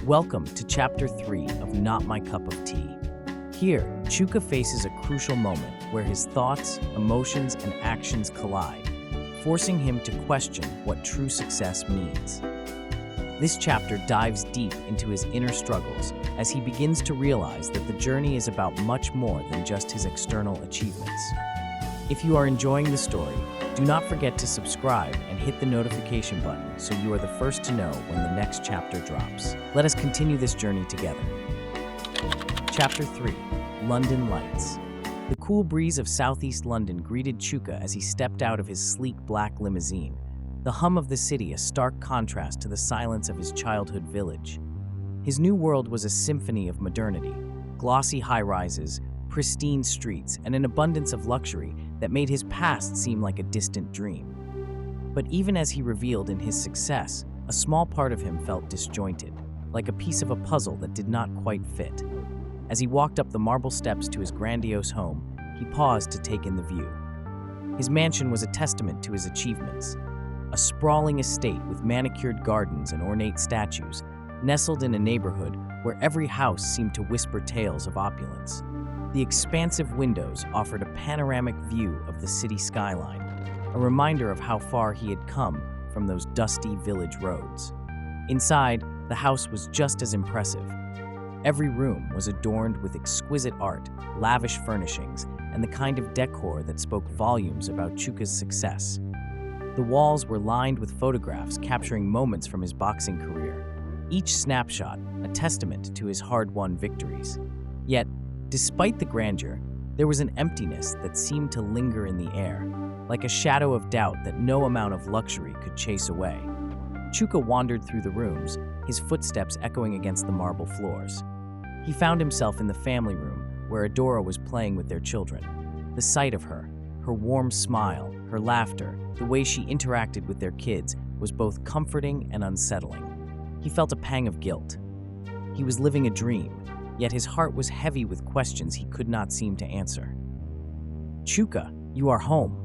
Welcome to Chapter 3 of Not My Cup of Tea. Here, Chuka faces a crucial moment where his thoughts, emotions, and actions collide, forcing him to question what true success means. This chapter dives deep into his inner struggles as he begins to realize that the journey is about much more than just his external achievements. If you are enjoying the story, do not forget to subscribe and hit the notification button so you are the first to know when the next chapter drops. Let us continue this journey together. Chapter 3, London Lights. The cool breeze of southeast London greeted Chuka as he stepped out of his sleek black limousine, the hum of the city a stark contrast to the silence of his childhood village. His new world was a symphony of modernity, glossy high-rises, pristine streets, and an abundance of luxury that made his past seem like a distant dream. But even as he reveled in his success, a small part of him felt disjointed, like a piece of a puzzle that did not quite fit. As he walked up the marble steps to his grandiose home, he paused to take in the view. His mansion was a testament to his achievements, a sprawling estate with manicured gardens and ornate statues, nestled in a neighborhood where every house seemed to whisper tales of opulence. The expansive windows offered a panoramic view of the city skyline, a reminder of how far he had come from those dusty village roads. Inside, the house was just as impressive. Every room was adorned with exquisite art, lavish furnishings, and the kind of decor that spoke volumes about Chuka's success. The walls were lined with photographs capturing moments from his boxing career, each snapshot a testament to his hard-won victories. Yet, despite the grandeur, there was an emptiness that seemed to linger in the air, like a shadow of doubt that no amount of luxury could chase away. Chuka wandered through the rooms, his footsteps echoing against the marble floors. He found himself in the family room, where Adora was playing with their children. The sight of her warm smile, her laughter, the way she interacted with their kids was both comforting and unsettling. He felt a pang of guilt. He was living a dream, yet his heart was heavy with questions he could not seem to answer. "Chuka, you are home."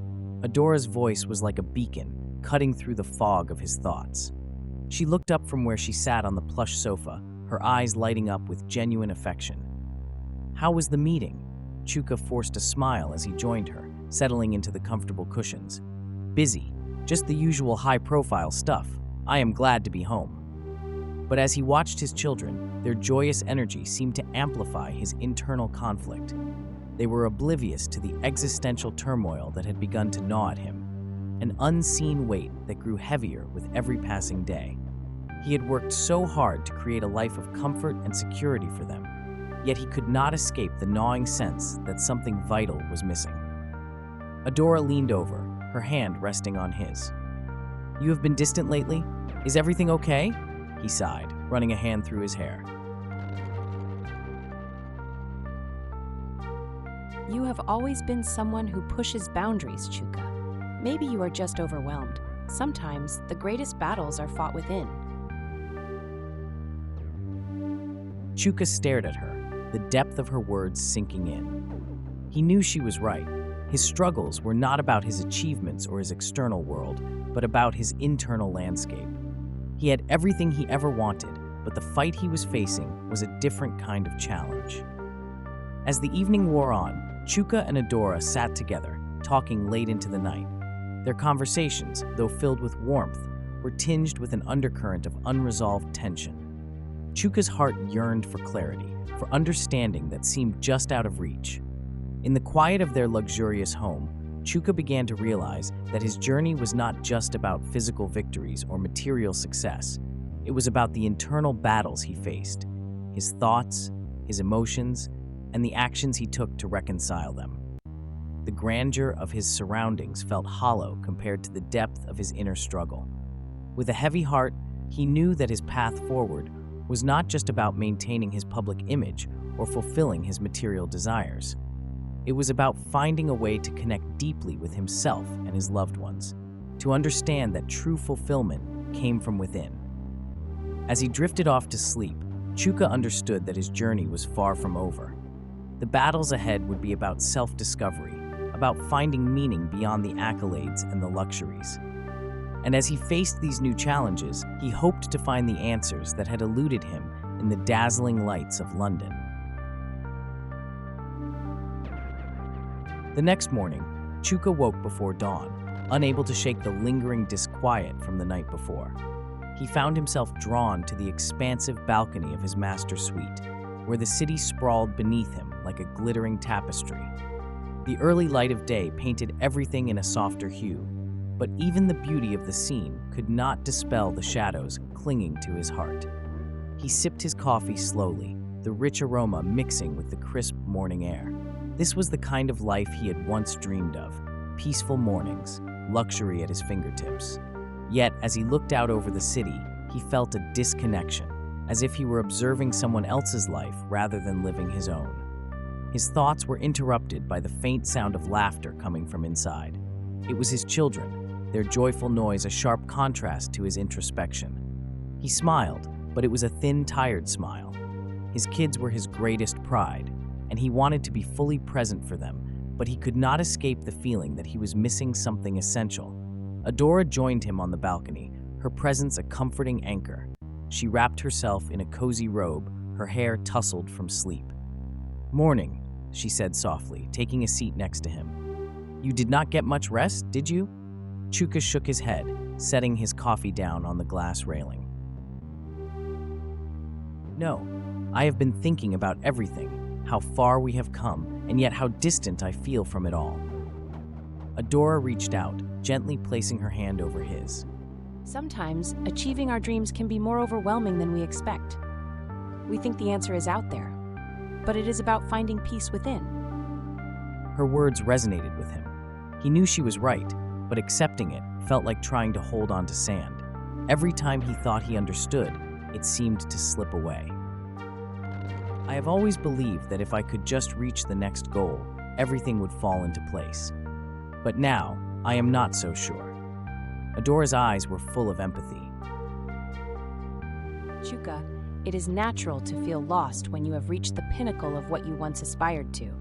Adora's voice was like a beacon, cutting through the fog of his thoughts. She looked up from where she sat on the plush sofa, her eyes lighting up with genuine affection. "How was the meeting?" Chuka forced a smile as he joined her, settling into the comfortable cushions. "Busy. Just the usual high-profile stuff. I am glad to be home." But as he watched his children, their joyous energy seemed to amplify his internal conflict. They were oblivious to the existential turmoil that had begun to gnaw at him, an unseen weight that grew heavier with every passing day. He had worked so hard to create a life of comfort and security for them, yet he could not escape the gnawing sense that something vital was missing. Adora leaned over, her hand resting on his. "You have been distant lately? Is everything okay?" He sighed, running a hand through his hair. You have always been someone who pushes boundaries, Chuka. Maybe you are just overwhelmed. Sometimes the greatest battles are fought within. Chuka stared at her, the depth of her words sinking in. He knew she was right. His struggles were not about his achievements or his external world, but about his internal landscape. He had everything he ever wanted, but the fight he was facing was a different kind of challenge. As the evening wore on, Chuka and Adora sat together, talking late into the night. Their conversations, though filled with warmth, were tinged with an undercurrent of unresolved tension. Chuka's heart yearned for clarity, for understanding that seemed just out of reach. In the quiet of their luxurious home, Chuka began to realize that his journey was not just about physical victories or material success. It was about the internal battles he faced, his thoughts, his emotions, and the actions he took to reconcile them. The grandeur of his surroundings felt hollow compared to the depth of his inner struggle. With a heavy heart, he knew that his path forward was not just about maintaining his public image or fulfilling his material desires. It was about finding a way to connect deeply with himself and his loved ones, to understand that true fulfillment came from within. As he drifted off to sleep, Chuka understood that his journey was far from over. The battles ahead would be about self-discovery, about finding meaning beyond the accolades and the luxuries. And as he faced these new challenges, he hoped to find the answers that had eluded him in the dazzling lights of London. The next morning, Chuka woke before dawn, unable to shake the lingering disquiet from the night before. He found himself drawn to the expansive balcony of his master's suite, where the city sprawled beneath him like a glittering tapestry. The early light of day painted everything in a softer hue, but even the beauty of the scene could not dispel the shadows clinging to his heart. He sipped his coffee slowly, the rich aroma mixing with the crisp morning air. This was the kind of life he had once dreamed of: peaceful mornings, luxury at his fingertips. Yet, as he looked out over the city, he felt a disconnection, as if he were observing someone else's life rather than living his own. His thoughts were interrupted by the faint sound of laughter coming from inside. It was his children, their joyful noise a sharp contrast to his introspection. He smiled, but it was a thin, tired smile. His kids were his greatest pride, and he wanted to be fully present for them, but he could not escape the feeling that he was missing something essential. Adora joined him on the balcony, her presence a comforting anchor. She wrapped herself in a cozy robe, her hair tousled from sleep. "Morning," she said softly, taking a seat next to him. "You did not get much rest, did you?" Chuka shook his head, setting his coffee down on the glass railing. "No, I have been thinking about everything, how far we have come, and yet how distant I feel from it all." Adora reached out, gently placing her hand over his. Sometimes, achieving our dreams can be more overwhelming than we expect. We think the answer is out there, but it is about finding peace within. Her words resonated with him. He knew she was right, but accepting it felt like trying to hold on to sand. Every time he thought he understood, it seemed to slip away. "I have always believed that if I could just reach the next goal, everything would fall into place. But now, I am not so sure." Adora's eyes were full of empathy. Chuka, it is natural to feel lost when you have reached the pinnacle of what you once aspired to.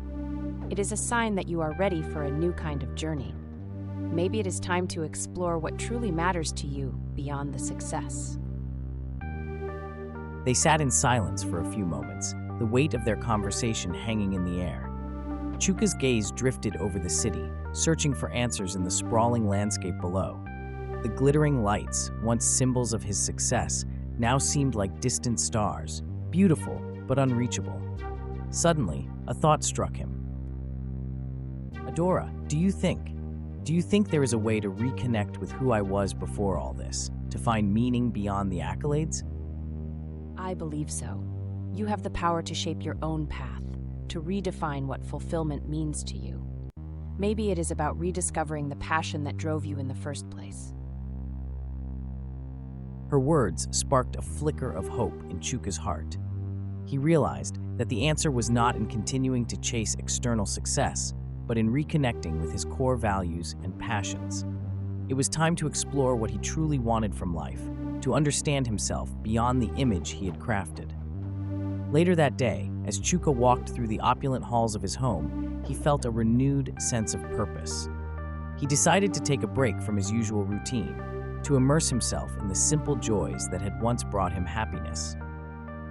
It is a sign that you are ready for a new kind of journey. Maybe it is time to explore what truly matters to you beyond the success. They sat in silence for a few moments, the weight of their conversation hanging in the air. Chuka's gaze drifted over the city, searching for answers in the sprawling landscape below. The glittering lights, once symbols of his success, now seemed like distant stars, beautiful but unreachable. Suddenly, a thought struck him. "Adora, do you think there is a way to reconnect with who I was before all this, to find meaning beyond the accolades?" I believe so. You have the power to shape your own path, to redefine what fulfillment means to you. Maybe it is about rediscovering the passion that drove you in the first place. Her words sparked a flicker of hope in Chuka's heart. He realized that the answer was not in continuing to chase external success, but in reconnecting with his core values and passions. It was time to explore what he truly wanted from life, to understand himself beyond the image he had crafted. Later that day, as Chuka walked through the opulent halls of his home, he felt a renewed sense of purpose. He decided to take a break from his usual routine, to immerse himself in the simple joys that had once brought him happiness.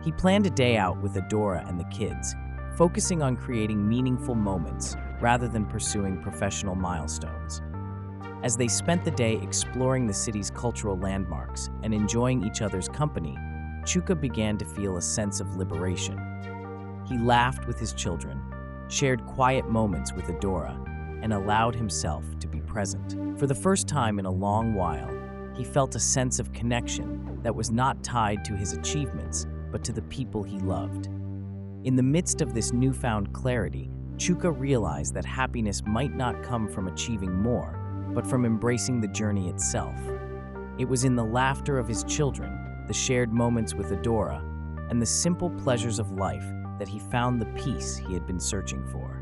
He planned a day out with Adora and the kids, focusing on creating meaningful moments rather than pursuing professional milestones. As they spent the day exploring the city's cultural landmarks and enjoying each other's company, Chuka began to feel a sense of liberation. He laughed with his children, shared quiet moments with Adora, and allowed himself to be present. For the first time in a long while, he felt a sense of connection that was not tied to his achievements, but to the people he loved. In the midst of this newfound clarity, Chuka realized that happiness might not come from achieving more, but from embracing the journey itself. It was in the laughter of his children, the shared moments with Adora, and the simple pleasures of life that he found the peace he had been searching for.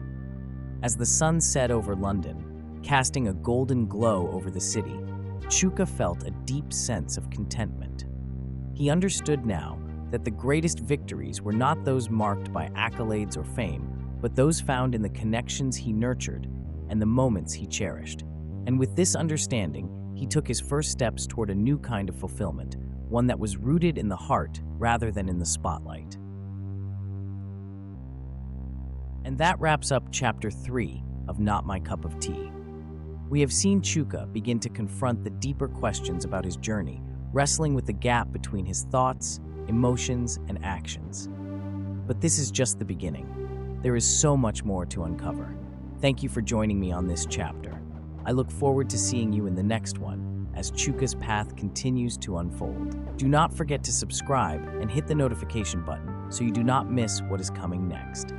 As the sun set over London, casting a golden glow over the city, Chuka felt a deep sense of contentment. He understood now that the greatest victories were not those marked by accolades or fame, but those found in the connections he nurtured and the moments he cherished. And with this understanding, he took his first steps toward a new kind of fulfillment, one that was rooted in the heart rather than in the spotlight. And that wraps up Chapter 3 of Not My Cup of Tea. We have seen Chuka begin to confront the deeper questions about his journey, wrestling with the gap between his thoughts, emotions, and actions. But this is just the beginning. There is so much more to uncover. Thank you for joining me on this chapter. I look forward to seeing you in the next one as Chuka's path continues to unfold. Do not forget to subscribe and hit the notification button so you do not miss what is coming next.